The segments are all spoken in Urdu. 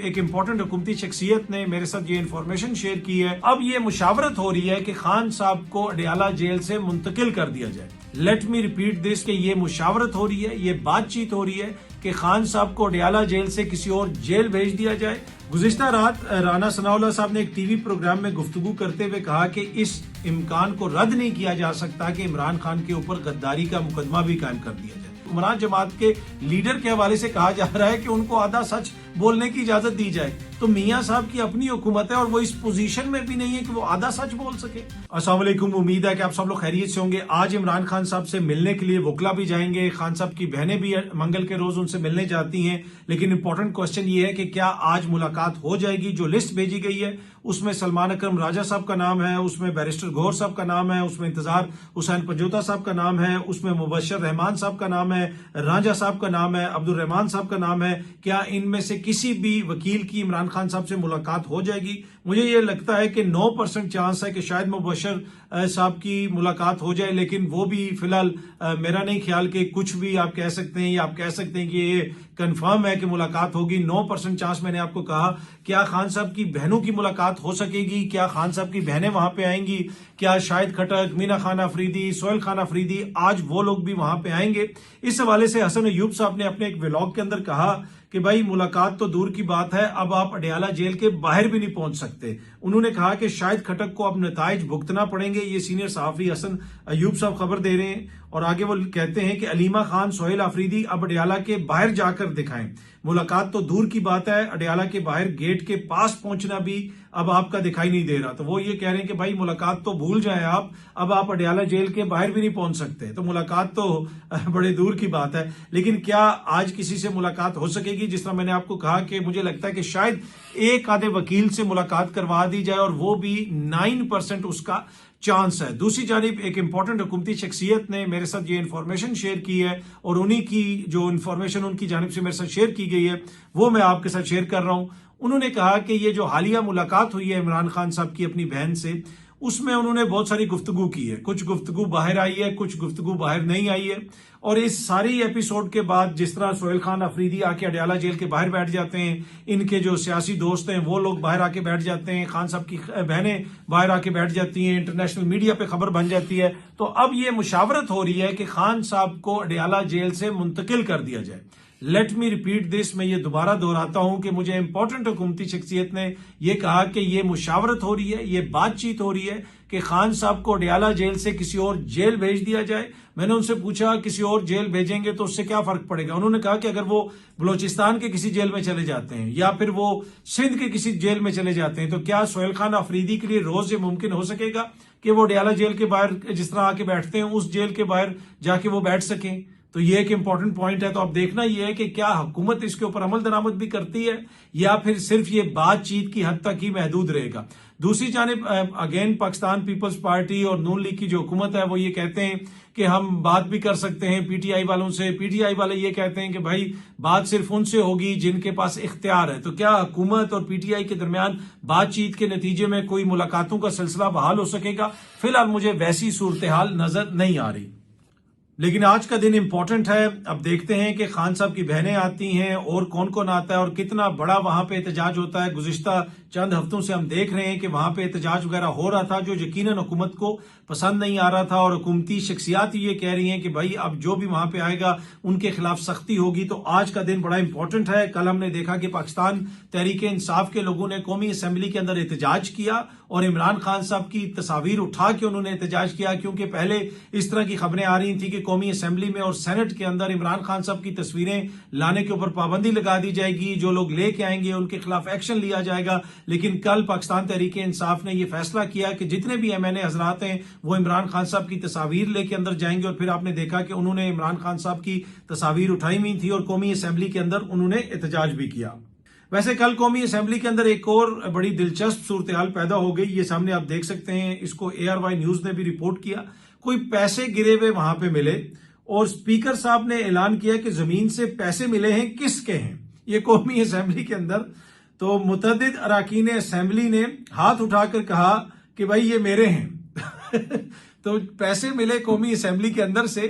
ایک امپورٹنٹ حکومتی شخصیت نے میرے ساتھ یہ انفارمیشن شیئر کی ہے. اب یہ مشاورت ہو رہی ہے کہ خان صاحب کو اڈیالہ جیل سے منتقل کر دیا جائے. لیٹ می ریپیٹ دس کہ یہ مشاورت ہو رہی ہے, یہ بات چیت ہو رہی ہے کہ خان صاحب کو اڈیالہ جیل سے کسی اور جیل بھیج دیا جائے. گزشتہ رات رانا ثناء اللہ صاحب نے ایک ٹی وی پروگرام میں گفتگو کرتے ہوئے کہا کہ اس امکان کو رد نہیں کیا جا سکتا کہ عمران خان کے اوپر غداری کا مقدمہ بھی قائم کر دیا جائے. عمران جماعت کے لیڈر کے حوالے سے کہا جا رہا ہے کہ ان کو آدھا سچ بولنے کی اجازت دی جائے. تو میاں صاحب کی اپنی حکومت ہے اور وہ اس پوزیشن میں بھی نہیں ہے کہ وہ آدھا سچ بول سکے. السلام علیکم, امید ہے کہ آپ سب لوگ خیریت سے ہوں گے. آج عمران خان صاحب سے ملنے کے لیے وکلا بھی جائیں گے, خان صاحب کی بہنیں بھی منگل کے روز ان سے ملنے جاتی ہیں. لیکن امپورٹنٹ کوسچن یہ ہے کہ کیا آج ملاقات ہو جائے گی. جو لسٹ بھیجی گئی ہے اس میں سلمان اکرم راجہ صاحب کا نام ہے, اس میں بیرسٹر گوہر صاحب کا نام ہے, اس میں انتظار حسین پنجوتا صاحب کا نام ہے, اس میں مبشر رحمان صاحب کا نام ہے, رانجھا صاحب کا نام ہے, عبد الرحمان صاحب کا نام ہے. کیا ان میں سے کسی بھی وکیل کی عمران خان صاحب سے ملاقات ہو جائے گی؟ مجھے یہ لگتا ہے کہ 9% چانس ہے کہ شاید مبشر صاحب کی ملاقات ہو جائے, لیکن وہ بھی فی الحال میرا نہیں خیال کہ کچھ بھی آپ کہہ سکتے ہیں یا آپ کہہ سکتے ہیں کہ یہ کنفرم ہے کہ ملاقات ہوگی. 9% چانس میں نے آپ کو کہا. کیا خان صاحب کی بہنوں کی ملاقات ہو سکے گی؟ کیا خان صاحب کی بہنیں وہاں پہ آئیں گی؟ کیا شاہد کھٹک, مینا خان افریدی, سہیل خان افریدی آج وہ لوگ بھی وہاں پہ آئیں گے؟ اس حوالے سے حسن ایوب صاحب نے اپنے ایک ولاگ کے اندر کہا کہ بھائی ملاقات تو دور کی بات ہے, اب آپ اڈیالہ جیل کے باہر بھی نہیں پہنچ سکتے. انہوں نے کہا کہ شاہد کھٹک کو اب نتائج بھگتنا پڑیں گے. یہ سینئر صحافی حسن ایوب صاحب خبر دے رہے ہیں اور آگے وہ کہتے ہیں کہ علیمہ خان, سہیل افریدی اب اڈیالہ کے باہر جا کر دکھائیں. ملاقات تو دور کی بات ہے, اڈیالہ کے باہر گیٹ کے پاس پہنچنا بھی اب آپ کا دکھائی نہیں دے رہا. تو وہ یہ کہہ رہے ہیں کہ بھائی ملاقات تو بھول جائیں آپ, اب آپ اڈیالہ جیل کے باہر بھی نہیں پہنچ سکتے. تو ملاقات تو بڑے دور کی بات ہے. لیکن کیا آج کسی سے ملاقات ہو سکے گی؟ جس طرح میں نے آپ کو کہا کہ مجھے لگتا ہے کہ شاید ایک آدھے وکیل سے ملاقات کروا دی جائے اور وہ بھی 9% اس کا چانس ہے. دوسری جانب ایک امپورٹنٹ حکومتی شخصیت نے میرے ساتھ یہ انفارمیشن شیئر کی ہے اور انہی کی جو انفارمیشن ان کی جانب سے میرے ساتھ شیئر کی گئی ہے وہ میں آپ کے ساتھ شیئر کر رہا ہوں. انہوں نے کہا کہ یہ جو حالیہ ملاقات ہوئی ہے عمران خان صاحب کی اپنی بہن سے, اس میں انہوں نے بہت ساری گفتگو کی ہے. کچھ گفتگو باہر آئی ہے, کچھ گفتگو باہر نہیں آئی ہے. اور اس ساری ایپیسوڈ کے بعد جس طرح سہیل خان افریدی آ کے اڈیالہ جیل کے باہر بیٹھ جاتے ہیں, ان کے جو سیاسی دوست ہیں وہ لوگ باہر آ کے بیٹھ جاتے ہیں, خان صاحب کی بہنیں باہر آ کے بیٹھ جاتی ہیں, انٹرنیشنل میڈیا پہ خبر بن جاتی ہے. تو اب یہ مشاورت ہو رہی ہے کہ خان صاحب کو اڈیالہ جیل سے منتقل کر دیا جائے. لیٹ می ریپیٹ دس, میں یہ دوبارہ دہراتا ہوں کہ مجھے امپورٹنٹ حکومتی شخصیت نے یہ کہا کہ یہ مشاورت ہو رہی ہے, یہ بات چیت ہو رہی ہے کہ خان صاحب کو اڈیالہ جیل سے کسی اور جیل بھیج دیا جائے. میں نے ان سے پوچھا کسی اور جیل بھیجیں گے تو اس سے کیا فرق پڑے گا؟ انہوں نے کہا کہ اگر وہ بلوچستان کے کسی جیل میں چلے جاتے ہیں یا پھر وہ سندھ کے کسی جیل میں چلے جاتے ہیں تو کیا سہیل خان افریدی کے لیے روز یہ ممکن ہو سکے گا کہ وہ اڈیالہ جیل کے باہر جس طرح آ کے بیٹھتے ہیں اس جیل کے باہر جا کے وہ بیٹھ سکیں؟ تو یہ ایک امپورٹنٹ پوائنٹ ہے. تو اب دیکھنا یہ ہے کہ کیا حکومت اس کے اوپر عمل درآمد بھی کرتی ہے یا پھر صرف یہ بات چیت کی حد تک ہی محدود رہے گا. دوسری جانب اگین پاکستان پیپلز پارٹی اور نون لیگ کی جو حکومت ہے وہ یہ کہتے ہیں کہ ہم بات بھی کر سکتے ہیں پی ٹی آئی والوں سے. پی ٹی آئی والے یہ کہتے ہیں کہ بھائی بات صرف ان سے ہوگی جن کے پاس اختیار ہے. تو کیا حکومت اور پی ٹی آئی کے درمیان بات چیت کے نتیجے میں کوئی ملاقاتوں کا سلسلہ بحال ہو سکے گا؟ فی الحال مجھے ویسی صورتحال نظر نہیں آ رہی. لیکن آج کا دن امپورٹنٹ ہے. اب دیکھتے ہیں کہ خان صاحب کی بہنیں آتی ہیں اور کون کون آتا ہے اور کتنا بڑا وہاں پہ احتجاج ہوتا ہے. گزشتہ چند ہفتوں سے ہم دیکھ رہے ہیں کہ وہاں پہ احتجاج وغیرہ ہو رہا تھا جو یقیناً حکومت کو پسند نہیں آ رہا تھا اور حکومتی شخصیات یہ کہہ رہی ہیں کہ بھائی اب جو بھی وہاں پہ آئے گا ان کے خلاف سختی ہوگی. تو آج کا دن بڑا امپورٹنٹ ہے. کل ہم نے دیکھا کہ پاکستان تحریک انصاف کے لوگوں نے قومی اسمبلی کے اندر احتجاج کیا اور عمران خان صاحب کی تصاویر اٹھا کے انہوں نے احتجاج کیا, کیونکہ پہلے اس طرح کی خبریں آ رہی تھیں کہ قومی اسمبلی میں اور سینٹ کے اندر عمران خان صاحب کی تصویریں لانے کے اوپر پابندی لگا دی جائے گی, جو لوگ لے کے آئیں گے ان کے خلاف ایکشن لیا جائے گا. لیکن کل پاکستان تحریک انصاف نے یہ فیصلہ کیا کہ جتنے بھی ایم این اے حضرات ہیں وہ عمران خان صاحب کی تصاویر لے کے اندر جائیں گے. اور پھر آپ نے دیکھا کہ انہوں نے عمران خان صاحب کی تصاویر اٹھائی ہوئی تھی اور قومی اسمبلی کے اندر انہوں نے احتجاج بھی کیا. ویسے کل قومی اسمبلی کے اندر ایک اور بڑی دلچسپ صورتحال پیدا ہو گئی. یہ سامنے آپ دیکھ سکتے ہیں, اس کو اے آر وائی نیوز نے بھی رپورٹ کیا. کوئی پیسے گرے ہوئے وہاں پہ ملے اور اسپیکر صاحب نے اعلان کیا کہ زمین سے پیسے ملے ہیں, کس کے ہیں؟ یہ قومی اسمبلی کے اندر. تو متعدد اراکین اسمبلی نے ہاتھ اٹھا کر کہا کہ بھائی یہ میرے ہیں. تو پیسے ملے قومی اسمبلی کے اندر سے.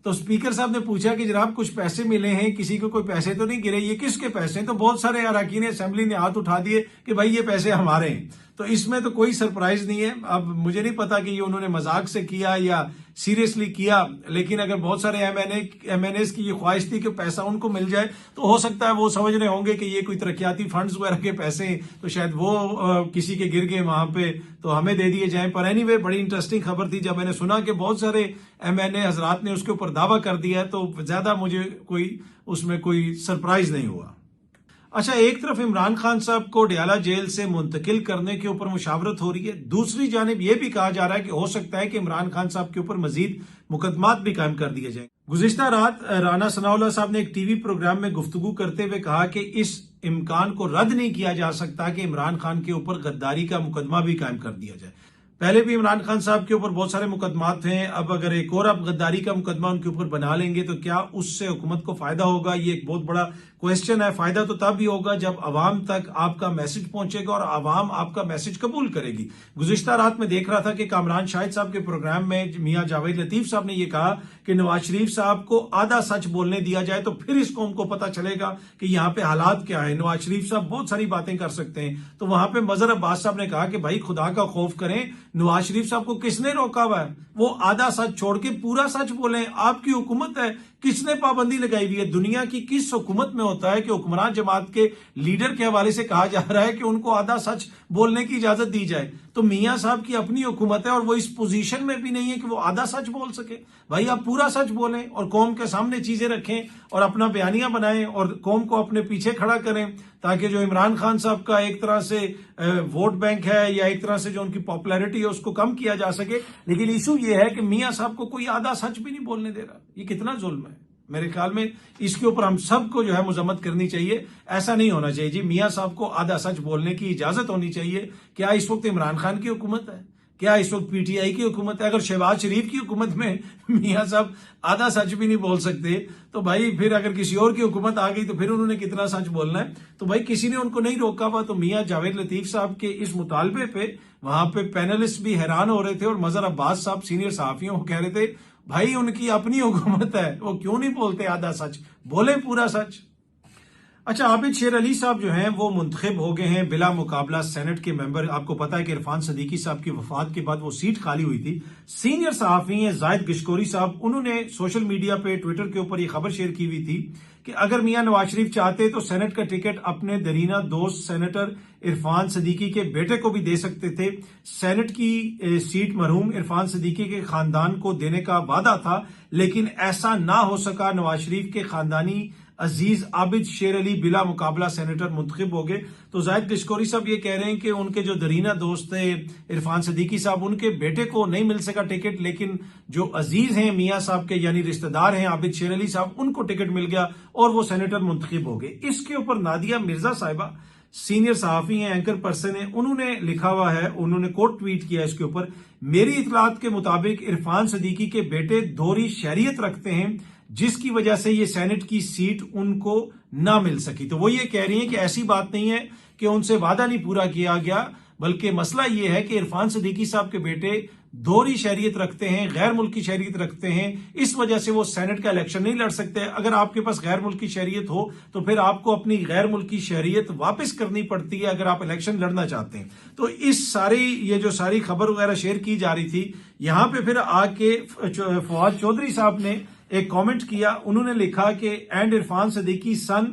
تو اسپیکر صاحب نے پوچھا کہ جناب کچھ پیسے ملے ہیں، کسی کو کوئی پیسے تو نہیں گرے، یہ کس کے پیسے ہیں؟ تو بہت سارے اراکین اسمبلی نے ہاتھ اٹھا دیے کہ بھائی یہ پیسے ہمارے ہیں۔ تو اس میں تو کوئی سرپرائز نہیں ہے۔ اب مجھے نہیں پتا کہ یہ انہوں نے مذاق سے کیا یا سیریسلی کیا، لیکن اگر بہت سارے ایم این ایز کی یہ خواہش تھی کہ پیسہ ان کو مل جائے تو ہو سکتا ہے وہ سمجھ رہے ہوں گے کہ یہ کوئی ترقیاتی فنڈز وغیرہ کے پیسے ہیں، تو شاید وہ کسی کے گر گئے وہاں پہ تو ہمیں دے دیے جائیں۔ پر اینی وے بڑی انٹرسٹنگ خبر تھی، جب میں نے سنا کہ بہت سارے ایم این اے حضرات نے اس کے اوپر دعویٰ کر دیا ہے تو زیادہ مجھے اس میں کوئی سرپرائز نہیں ہوا۔ اچھا، ایک طرف عمران خان صاحب کو ڈیالہ جیل سے منتقل کرنے کے اوپر مشاورت ہو رہی ہے، دوسری جانب یہ بھی کہا جا رہا ہے کہ ہو سکتا ہے کہ عمران خان صاحب کے اوپر مزید مقدمات بھی قائم کر دیے جائیں۔ گزشتہ رات رانا ثناء اللہ صاحب نے ایک ٹی وی پروگرام میں گفتگو کرتے ہوئے کہا کہ اس امکان کو رد نہیں کیا جا سکتا کہ عمران خان کے اوپر غداری کا مقدمہ بھی قائم کر دیا جائے۔ پہلے بھی عمران خان صاحب کے اوپر بہت سارے مقدمات ہیں، اب اگر ایک اور غداری کا مقدمہ ان کے اوپر بنا لیں گے تو کیا اس سے حکومت کو فائدہ ہوگا؟ یہ ایک بہت بڑا کوشچن ہے۔ فائدہ تو تب ہی ہوگا جب عوام تک آپ کا میسج پہنچے گا اور عوام آپ کا میسج قبول کرے گی۔ گزشتہ رات میں دیکھ رہا تھا کہ کامران شاہد صاحب کے پروگرام میں میاں جاوید لطیف صاحب نے یہ کہا کہ نواز شریف صاحب کو آدھا سچ بولنے دیا جائے تو پھر اس قوم کو پتہ چلے گا کہ یہاں پہ حالات کیا ہے۔ نواز شریف صاحب بہت ساری باتیں کر سکتے ہیں، تو وہاں پہ مظہر عباس صاحب نے کہا کہ بھائی خدا کا خوف کریں، نواز شریف صاحب کو کس نے روکا ہوا ہے؟ وہ آدھا سچ چھوڑ کے پورا سچ بولیں، آپ کی حکومت ہے، کس نے پابندی لگائی ہوئی ہے؟ دنیا کی کس حکومت میں ہوتا ہے کہ حکمران جماعت کے لیڈر کے حوالے سے کہا جا رہا ہے کہ ان کو آدھا سچ بولنے کی اجازت دی جائے؟ تو میاں صاحب کی اپنی حکومت ہے اور وہ اس پوزیشن میں بھی نہیں ہے کہ وہ آدھا سچ بول سکے۔ بھائی آپ پورا سچ بولیں اور قوم کے سامنے چیزیں رکھیں اور اپنا بیانیہ بنائیں اور قوم کو اپنے پیچھے کھڑا کریں، تاکہ جو عمران خان صاحب کا ایک طرح سے ووٹ بینک ہے یا ایک طرح سے جو ان کی پاپولیرٹی ہے اس کو کم کیا جا سکے۔ لیکن ایشو یہ ہے کہ میاں صاحب کو کوئی آدھا سچ بھی نہیں بولنے دے رہا، یہ کتنا ظلم ہے۔ میرے خیال میں اس کے اوپر ہم سب کو جو ہے مذمت کرنی چاہیے، ایسا نہیں ہونا چاہیے جی۔ میاں صاحب کو آدھا سچ بولنے کی اجازت ہونی چاہیے۔ کیا اس وقت عمران خان کی حکومت ہے؟ کیا اس وقت پی ٹی آئی کی حکومت ہے؟ اگر شہباز شریف کی حکومت میں میاں صاحب آدھا سچ بھی نہیں بول سکتے تو بھائی پھر اگر کسی اور کی حکومت آ گئی تو پھر انہوں نے کتنا سچ بولنا ہے؟ تو بھائی کسی نے ان کو نہیں روکا ہوا۔ تو میاں جاوید لطیف صاحب کے اس مطالبے پہ وہاں پہ پینلسٹ بھی حیران ہو رہے تھے اور مظہر عباس صاحب سینئر صحافیوں کو کہہ رہے تھے بھائی ان کی اپنی حکومت ہے، وہ کیوں نہیں بولتے آدھا سچ، بولیں پورا سچ۔ اچھا، عابد شیر علی صاحب جو ہیں وہ منتخب ہو گئے ہیں بلا مقابلہ سینٹ کے ممبر۔ آپ کو پتا ہے کہ عرفان صدیقی صاحب کی وفات کے بعد وہ سیٹ خالی ہوئی تھی۔ سینئر صحافی ہیں زاہد گشکوری صاحب، انہوں نے سوشل میڈیا پہ ٹویٹر کے اوپر یہ خبر شیئر کی ہوئی تھی کہ اگر میاں نواز شریف چاہتے تو سینٹ کا ٹکٹ اپنے درینہ دوست سینیٹر عرفان صدیقی کے بیٹے کو بھی دے سکتے تھے۔ سینٹ کی سیٹ مرحوم عرفان صدیقی کے خاندان کو دینے کا وعدہ تھا، لیکن ایسا نہ ہو سکا۔ نواز شریف کے خاندانی عزیز عابد شیر علی بلا مقابلہ سینیٹر منتخب ہو گئے۔ تو زاہد گشکوری صاحب یہ کہہ رہے ہیں کہ ان کے جو درینہ دوست تھے عرفان صدیقی صاحب، ان کے بیٹے کو نہیں مل سکا ٹکٹ، لیکن جو عزیز ہیں میاں صاحب کے یعنی رشتہ دار ہیں عابد شیر علی صاحب، ان کو ٹکٹ مل گیا اور وہ سینیٹر منتخب ہو گئے۔ اس کے اوپر نادیہ مرزا صاحبہ سینئر صحافی ہیں، اینکر پرسن ہیں، انہوں نے لکھا ہوا ہے، انہوں نے کوٹ ٹویٹ کیا اس کے اوپر، میری اطلاعات کے مطابق عرفان صدیقی کے بیٹے دوہری شہریت رکھتے ہیں جس کی وجہ سے یہ سینٹ کی سیٹ ان کو نہ مل سکی۔ تو وہ یہ کہہ رہی ہیں کہ ایسی بات نہیں ہے کہ ان سے وعدہ نہیں پورا کیا گیا، بلکہ مسئلہ یہ ہے کہ عرفان صدیقی صاحب کے بیٹے دوہری شہریت رکھتے ہیں، غیر ملکی شہریت رکھتے ہیں، اس وجہ سے وہ سینٹ کا الیکشن نہیں لڑ سکتے۔ اگر آپ کے پاس غیر ملکی شہریت ہو تو پھر آپ کو اپنی غیر ملکی شہریت واپس کرنی پڑتی ہے اگر آپ الیکشن لڑنا چاہتے ہیں۔ تو اس یہ جو ساری خبر وغیرہ شیئر کی جا رہی تھی، یہاں پہ پھر آ کے فواد چودھری صاحب نے ایک کامنٹ کیا، انہوں نے لکھا کہ and Irfan Siddiqui son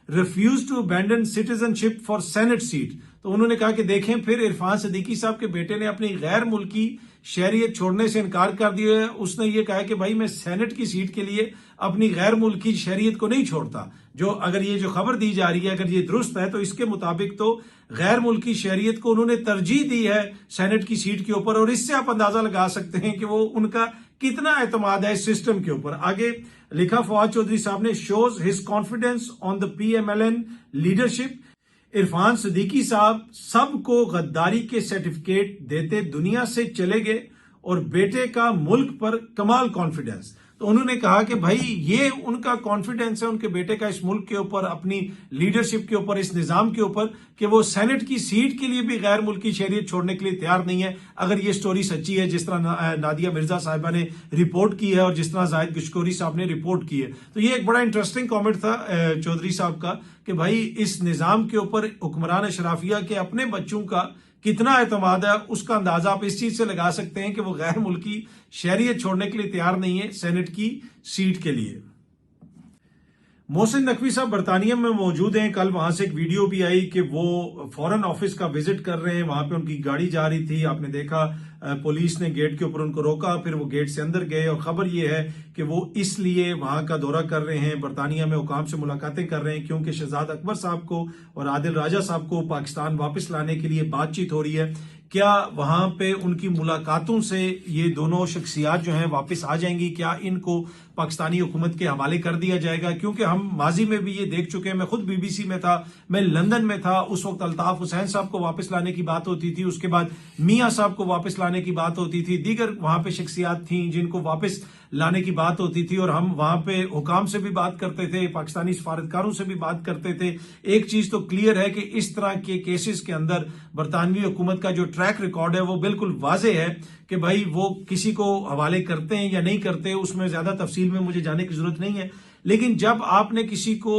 refuse to abandon citizenship for senate seat. تو انہوں نے کہا کہ دیکھیں پھر عرفان صدیقی صاحب کے بیٹے نے اپنی غیر ملکی شہریت چھوڑنے سے انکار کر دیا ہے۔ اس نے یہ کہا کہ بھائی میں سینٹ کی سیٹ کے لیے اپنی غیر ملکی شہریت کو نہیں چھوڑتا۔ جو اگر یہ جو خبر دی جا رہی ہے اگر یہ درست ہے تو اس کے مطابق تو غیر ملکی شہریت کو انہوں نے ترجیح دی ہے سینٹ کی سیٹ کے اوپر، اور اس سے آپ اندازہ لگا سکتے ہیں کہ وہ ان کا کتنا اعتماد ہے اس سسٹم کے اوپر۔ آگے لکھا فواد چودھری صاحب نے، shows his confidence on the P M L N leadership. Irfan Siddiqui sahib سب کو غداری کے سرٹیفکیٹ دیتے دنیا سے چلے گئے اور بیٹے کا ملک پر کمال کانفیڈنس۔ تو انہوں نے کہا کہ بھائی یہ ان کا کانفیڈنس ہے ان کے بیٹے کا اس ملک کے اوپر، اپنی لیڈرشپ کے اوپر، اس نظام کے اوپر، کہ وہ سینٹ کی سیٹ کے لیے بھی غیر ملکی شہریت چھوڑنے کے لیے تیار نہیں ہے اگر یہ سٹوری سچی ہے جس طرح نادیہ مرزا صاحبہ نے رپورٹ کی ہے اور جس طرح زاہد گشکوری صاحب نے رپورٹ کی ہے۔ تو یہ ایک بڑا انٹرسٹنگ کامنٹ تھا چودھری صاحب کا کہ بھائی اس نظام کے اوپر حکمران اشرافیہ کے اپنے بچوں کا کتنا اعتماد ہے، اس کا اندازہ آپ اس چیز سے لگا سکتے ہیں کہ وہ غیر ملکی شہریت چھوڑنے کے لیے تیار نہیں ہے سینٹ کی سیٹ کے لیے۔ محسن نقوی صاحب برطانیہ میں موجود ہیں، کل وہاں سے ایک ویڈیو بھی آئی کہ وہ فورن آفس کا وزٹ کر رہے ہیں، وہاں پہ ان کی گاڑی جا رہی تھی، آپ نے دیکھا پولیس نے گیٹ کے اوپر ان کو روکا، پھر وہ گیٹ سے اندر گئے، اور خبر یہ ہے کہ وہ اس لیے وہاں کا دورہ کر رہے ہیں، برطانیہ میں حکام سے ملاقاتیں کر رہے ہیں کیونکہ شہزاد اکبر صاحب کو اور عادل راجہ صاحب کو پاکستان واپس لانے کے لیے بات چیت ہو رہی ہے۔ کیا وہاں پہ ان کی ملاقاتوں سے یہ دونوں شخصیات جو ہیں واپس آ جائیں گی؟ کیا ان کو پاکستانی حکومت کے حوالے کر دیا جائے گا؟ کیونکہ ہم ماضی میں بھی یہ دیکھ چکے ہیں، میں خود BBC میں تھا، میں لندن میں تھا، اس وقت الطاف حسین صاحب کو واپس لانے کی بات ہوتی تھی، اس کے بعد میاں صاحب کو واپس لانے کی بات ہوتی تھی، دیگر وہاں پہ شخصیات تھیں جن کو واپس لانے کی بات ہوتی تھی، اور ہم وہاں پہ حکام سے بھی بات کرتے تھے، پاکستانی سفارتکاروں سے بھی بات کرتے تھے۔ ایک چیز تو کلیئر ہے کہ اس طرح کے کیسز کے اندر برطانوی حکومت کا جو ٹریک ریکارڈ ہے وہ بالکل واضح ہے کہ بھائی وہ کسی کو حوالے کرتے ہیں یا نہیں کرتے، اس میں زیادہ تفصیل میں مجھے جانے کی ضرورت نہیں ہے، لیکن جب آپ نے کسی کو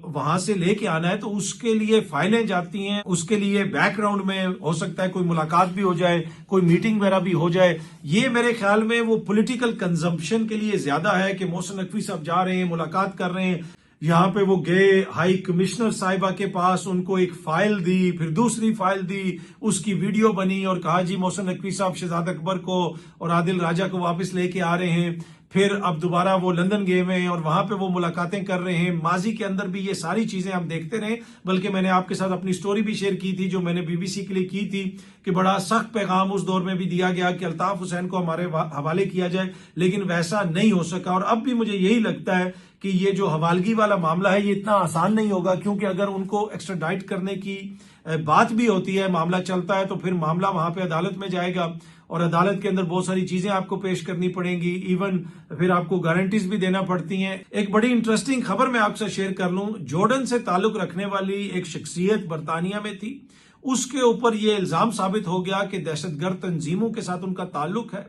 وہاں سے لے کے آنا ہے تو اس کے لیے فائلیں جاتی ہیں، اس کے لیے بیک گراؤنڈ میں ہو سکتا ہے کوئی ملاقات بھی ہو جائے، کوئی میٹنگ وغیرہ بھی ہو جائے۔ یہ میرے خیال میں وہ پولیٹیکل کنزمپشن کے لیے زیادہ ہے کہ محسن نقوی صاحب جا رہے ہیں، ملاقات کر رہے ہیں، یہاں پہ وہ گئے ہائی کمشنر صاحبہ کے پاس، ان کو ایک فائل دی، پھر دوسری فائل دی، اس کی ویڈیو بنی اور کہا جی محسن نقوی صاحب شہزاد اکبر کو اور عادل راجہ کو واپس لے کے آ رہے ہیں۔ پھر اب دوبارہ وہ لندن گئے ہوئے ہیں اور وہاں پہ وہ ملاقاتیں کر رہے ہیں۔ ماضی کے اندر بھی یہ ساری چیزیں ہم دیکھتے رہے، بلکہ میں نے آپ کے ساتھ اپنی سٹوری بھی شیئر کی تھی جو میں نے BBC کے لیے کی تھی کہ بڑا سخت پیغام اس دور میں بھی دیا گیا کہ الطاف حسین کو ہمارے حوالے کیا جائے، لیکن ویسا نہیں ہو سکا۔ اور اب بھی مجھے یہی لگتا ہے کہ یہ جو حوالگی والا معاملہ ہے یہ اتنا آسان نہیں ہوگا، کیونکہ اگر ان کو ایکسٹراڈائٹ کرنے کی بات بھی ہوتی ہے، معاملہ چلتا ہے، تو پھر معاملہ وہاں پہ عدالت میں جائے گا اور عدالت کے اندر بہت ساری چیزیں آپ کو پیش کرنی پڑیں گی، ایون پھر آپ کو گارنٹیز بھی دینا پڑتی ہیں۔ ایک بڑی انٹرسٹنگ خبر میں آپ سے شیئر کر لوں، جارڈن سے تعلق رکھنے والی ایک شخصیت برطانیہ میں تھی، اس کے اوپر یہ الزام ثابت ہو گیا کہ دہشت گرد تنظیموں کے ساتھ ان کا تعلق ہے،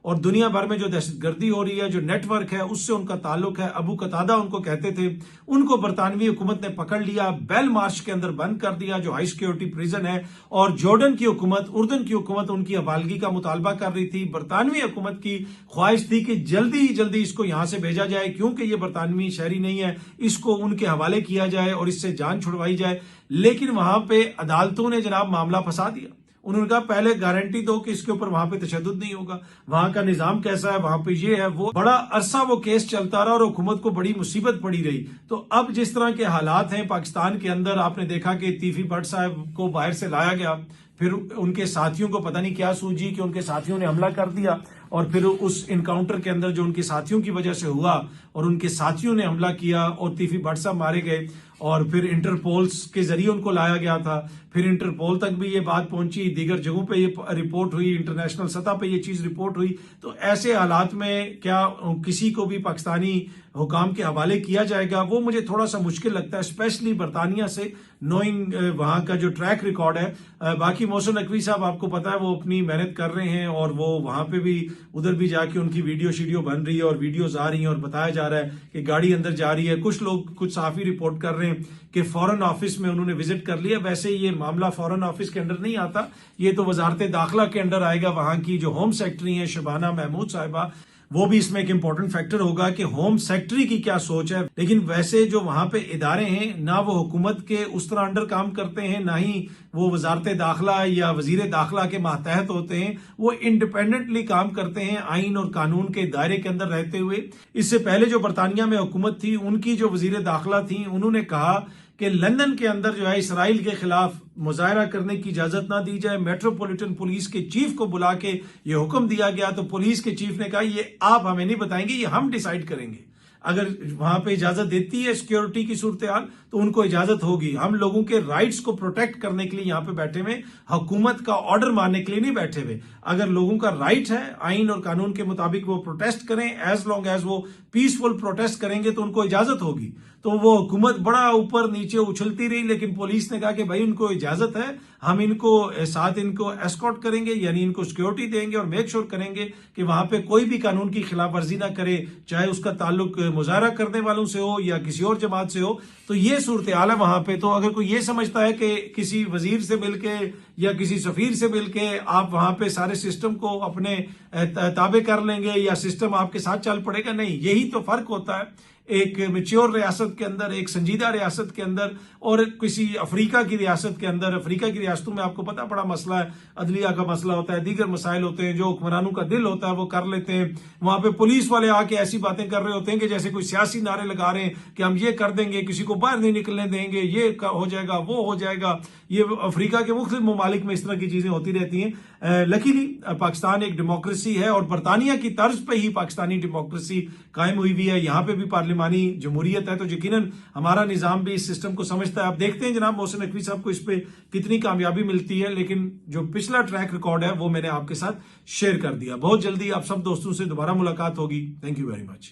اور دنیا بھر میں جو دہشت گردی ہو رہی ہے، جو نیٹ ورک ہے، اس سے ان کا تعلق ہے۔ ابو قتادہ ان کو کہتے تھے، ان کو برطانوی حکومت نے پکڑ لیا، بیل مارش کے اندر بند کر دیا جو ہائی سیکیورٹی پریزن ہے، اور جارڈن کی حکومت، اردن کی حکومت ان کی حوالگی کا مطالبہ کر رہی تھی۔ برطانوی حکومت کی خواہش تھی کہ جلدی ہی جلدی اس کو یہاں سے بھیجا جائے، کیونکہ یہ برطانوی شہری نہیں ہے، اس کو ان کے حوالے کیا جائے اور اس سے جان چھڑوائی جائے، لیکن وہاں پہ عدالتوں نے جناب معاملہ پھنسا دیا۔ انہوں نے کہا پہلے گارنٹی دو کہ اس کے اوپر وہاں پہ تشدد نہیں ہوگا، وہاں کا نظام کیسا ہے، وہاں پہ یہ ہے وہ۔ بڑا عرصہ وہ کیس چلتا رہا اور حکومت کو بڑی مصیبت پڑی رہی۔ تو اب جس طرح کے حالات ہیں پاکستان کے اندر، آپ نے دیکھا کہ تیفی بٹ صاحب کو باہر سے لایا گیا، پھر ان کے ساتھیوں کو پتہ نہیں کیا سوجی کہ ان کے ساتھیوں نے حملہ کر دیا، اور پھر اس انکاؤنٹر کے اندر جو ان کے ساتھیوں کی وجہ سے ہوا اور ان کے ساتھیوں نے حملہ کیا اور تیفی بٹ صاحب مارے گئے، اور پھر انٹرپولس کے ذریعے ان کو لایا گیا تھا، پھر انٹرپول تک بھی یہ بات پہنچی، دیگر جگہوں پہ یہ رپورٹ ہوئی، انٹرنیشنل سطح پہ یہ چیز رپورٹ ہوئی۔ تو ایسے حالات میں کیا کسی کو بھی پاکستانی حکام کے حوالے کیا جائے گا، وہ مجھے تھوڑا سا مشکل لگتا ہے، اسپیشلی برطانیہ سے نوئنگ وہاں کا جو ٹریک ریکارڈ ہے۔ باقی محسن نقوی صاحب آپ کو پتا ہے وہ اپنی محنت کر رہے ہیں، اور وہ وہاں پہ بھی ادھر بھی جا کے ان کی ویڈیو شیڈیو بن رہی ہے اور ویڈیوز آ رہی ہیں، اور بتایا جا رہا ہے کہ گاڑی اندر جا رہی ہے۔ کچھ لوگ، کچھ صحافی رپورٹ کر رہے ہیں کہ فورن آفس میں انہوں نے وزٹ کر لیا۔ ویسے یہ معاملہ فورن آفس کے انڈر نہیں آتا، یہ تو وزارت داخلہ کے انڈر آئے گا۔ وہاں کی جو ہوم سیکرٹری ہیں شبانہ محمود صاحبہ، وہ بھی اس میں ایک امپورٹنٹ فیکٹر ہوگا کہ ہوم سیکرٹری کی کیا سوچ ہے۔ لیکن ویسے جو وہاں پہ ادارے ہیں، نہ وہ حکومت کے اس طرح انڈر کام کرتے ہیں، نہ ہی وہ وزارت داخلہ یا وزیر داخلہ کے ماتحت ہوتے ہیں، وہ انڈیپینڈنٹلی کام کرتے ہیں آئین اور قانون کے دائرے کے اندر رہتے ہوئے۔ اس سے پہلے جو برطانیہ میں حکومت تھی، ان کی جو وزیر داخلہ تھیں، انہوں نے کہا کہ لندن کے اندر جو ہے اسرائیل کے خلاف مظاہرہ کرنے کی اجازت نہ دی جائے۔ میٹروپولیٹن پولیس کے چیف کو بلا کے یہ حکم دیا گیا، تو پولیس کے چیف نے کہا یہ آپ ہمیں نہیں بتائیں گے، یہ ہم ڈیسائیڈ کریں گے۔ اگر وہاں پہ اجازت دیتی ہے سیکیورٹی کی صورتحال تو ان کو اجازت ہوگی. ہم لوگوں کے رائٹس کو پروٹیکٹ کرنے کے لیے یہاں پہ بیٹھے ہوئے, حکومت کا آرڈر ماننے کے لیے نہیں بیٹھے ہوئے. اگر لوگوں کا رائٹ ہے آئین اور قانون کے مطابق وہ پروٹیسٹ کریں, ایز لانگ ایز وہ پیسفل پروٹیسٹ کریں گے تو ان کو اجازت ہوگی. تو وہ حکومت بڑا اوپر نیچے اچھلتی رہی, لیکن پولیس نے کہا کہ بھائی ان کو اجازت ہے, ہم ان کو ساتھ ان کو ایسکورٹ کریں گے, یعنی ان کو سیکیورٹی دیں گے اور میک شور کریں گے کہ وہاں پہ کوئی بھی قانون کی خلاف ورزی نہ کرے, چاہے اس کا تعلق مظاہرہ کرنے والوں سے ہو یا کسی اور جماعت سے ہو. تو یہ صورتحال ہے وہاں پہ. تو اگر کوئی یہ سمجھتا ہے کہ کسی وزیر سے مل کے یا کسی سفیر سے مل کے آپ وہاں پہ سارے سسٹم کو اپنے تابع کر لیں گے یا سسٹم آپ کے ساتھ چل پڑے گا, نہیں. یہی تو فرق ہوتا ہے ایک میچور ریاست کے اندر, ایک سنجیدہ ریاست کے اندر, اور کسی افریقہ کی ریاست کے اندر. افریقہ کی ریاستوں میں آپ کو پتا بڑا مسئلہ ہے, عدلیہ کا مسئلہ ہوتا ہے, دیگر مسائل ہوتے ہیں, جو حکمرانوں کا دل ہوتا ہے وہ کر لیتے ہیں. وہاں پہ پولیس والے آ کے ایسی باتیں کر رہے ہوتے ہیں کہ جیسے کوئی سیاسی نعرے لگا رہے ہیں کہ ہم یہ کر دیں گے, کسی کو باہر نہیں نکلنے دیں گے, یہ ہو جائے گا, وہ ہو جائے گا. یہ افریقہ کے مختلف ممالک میں اس طرح کی چیزیں ہوتی رہتی ہیں. لکیلی پاکستان ایک ڈیموکریسی ہے اور برطانیہ کی طرز پہ ہی پاکستانی ڈیموکریسی قائم ہوئی ہوئی ہے. یہاں پہ بھی پارلیمانی جمہوریت ہے, تو یقیناً ہمارا نظام بھی اس سسٹم کو سمجھتا ہے. آپ دیکھتے ہیں جناب محسن نقوی صاحب کو اس پہ کتنی کامیابی ملتی ہے, لیکن جو پچھلا ٹریک ریکارڈ ہے وہ میں نے آپ کے ساتھ شیئر کر دیا. بہت جلدی آپ سب دوستوں سے دوبارہ ملاقات ہوگی. Thank you very much.